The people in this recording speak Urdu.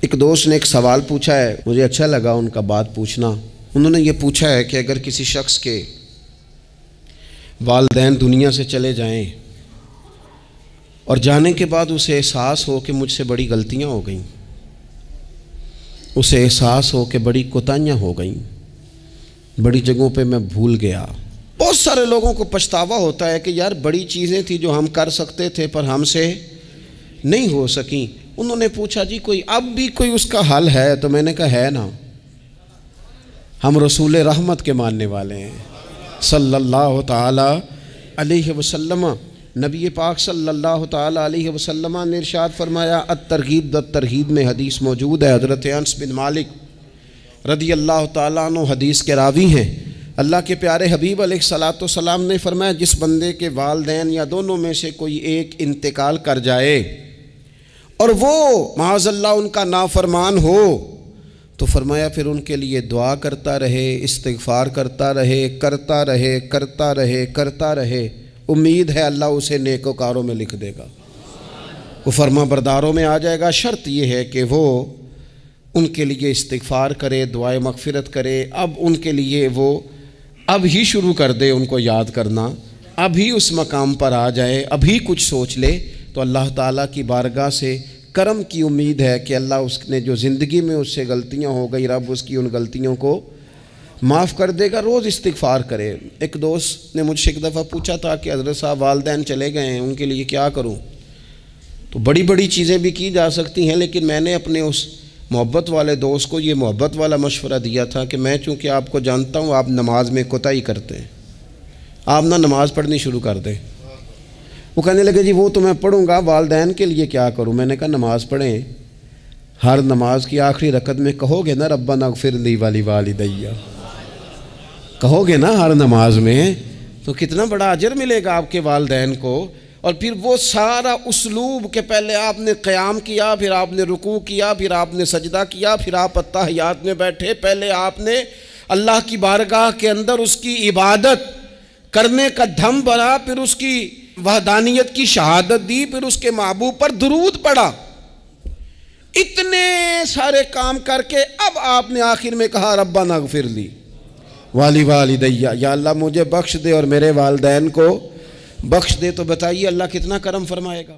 ایک دوست نے ایک سوال پوچھا ہے، مجھے اچھا لگا ان کا بات پوچھنا۔ انہوں نے یہ پوچھا ہے کہ اگر کسی شخص کے والدین دنیا سے چلے جائیں اور جانے کے بعد اسے احساس ہو کہ مجھ سے بڑی غلطیاں ہو گئیں، اسے احساس ہو کہ بڑی کوتاہیاں ہو گئیں، بڑی جگہوں پہ میں بھول گیا۔ بہت سارے لوگوں کو پچھتاوا ہوتا ہے کہ یار بڑی چیزیں تھیں جو ہم کر سکتے تھے پر ہم سے نہیں ہو سکیں۔ انہوں نے پوچھا جی کوئی اب بھی کوئی اس کا حل ہے؟ تو میں نے کہا ہے نا، ہم رسول رحمت کے ماننے والے ہیں صلی اللہ تعالی علیہ وسلم۔ نبی پاک صلی اللہ تعالی علیہ وسلم نے ارشاد فرمایا، الترغیب والترہیب میں حدیث موجود ہے، حضرت انس بن مالک رضی اللہ تعالیٰ عنہ حدیث کے راوی ہیں۔ اللہ کے پیارے حبیب علیہ الصلوۃ والسلام نے فرمایا، جس بندے کے والدین یا دونوں میں سے کوئی ایک انتقال کر جائے اور وہ معاذ اللہ ان کا نافرمان ہو، تو فرمایا پھر ان کے لیے دعا کرتا رہے، استغفار کرتا رہے، کرتا رہے، کرتا رہے، کرتا رہے، امید ہے اللہ اسے نیکوکاروں میں لکھ دے گا، وہ فرما برداروں میں آ جائے گا۔ شرط یہ ہے کہ وہ ان کے لیے استغفار کرے، دعائے مغفرت کرے، اب ان کے لیے وہ اب ہی شروع کر دے ان کو یاد کرنا، اب ہی اس مقام پر آ جائے، ابھی کچھ سوچ لے، تو اللہ تعالیٰ کی بارگاہ سے کرم کی امید ہے کہ اللہ اس نے جو زندگی میں اس سے غلطیاں ہو گئی، رب اس کی ان غلطیوں کو معاف کر دے گا۔ روز استغفار کرے۔ ایک دوست نے مجھ سے ایک دفعہ پوچھا تھا کہ حضرت صاحب والدین چلے گئے ہیں، ان کے لیے کیا کروں؟ تو بڑی بڑی چیزیں بھی کی جا سکتی ہیں، لیکن میں نے اپنے اس محبت والے دوست کو یہ محبت والا مشورہ دیا تھا کہ میں چونکہ آپ کو جانتا ہوں آپ نماز میں کوتاہی کرتے ہیں، آپ نہ نماز پڑھنی شروع کر دیں۔ وہ کہنے لگے جی وہ تو میں پڑھوں گا، والدین کے لیے کیا کروں؟ میں نے کہا نماز پڑھیں، ہر نماز کی آخری رکعت میں کہو گے نا ربنا اغفر لی ولیوالدی، کہو گے نا ہر نماز میں، تو کتنا بڑا اجر ملے گا آپ کے والدین کو۔ اور پھر وہ سارا اسلوب کہ پہلے آپ نے قیام کیا، پھر آپ نے رکوع کیا، پھر آپ نے سجدہ کیا، پھر آپ اتحیات میں بیٹھے، پہلے آپ نے اللہ کی بارگاہ کے اندر اس کی عبادت کرنے کا دھم بھرا، پھر اس کی وحدانیت کی شہادت دی، پھر اس کے محبوب پر درود پڑھا، اتنے سارے کام کر کے اب آپ نے آخر میں کہا ربنا اغفر لی ولیوالدی، یا اللہ مجھے بخش دے اور میرے والدین کو بخش دے، تو بتائیے اللہ کتنا کرم فرمائے گا۔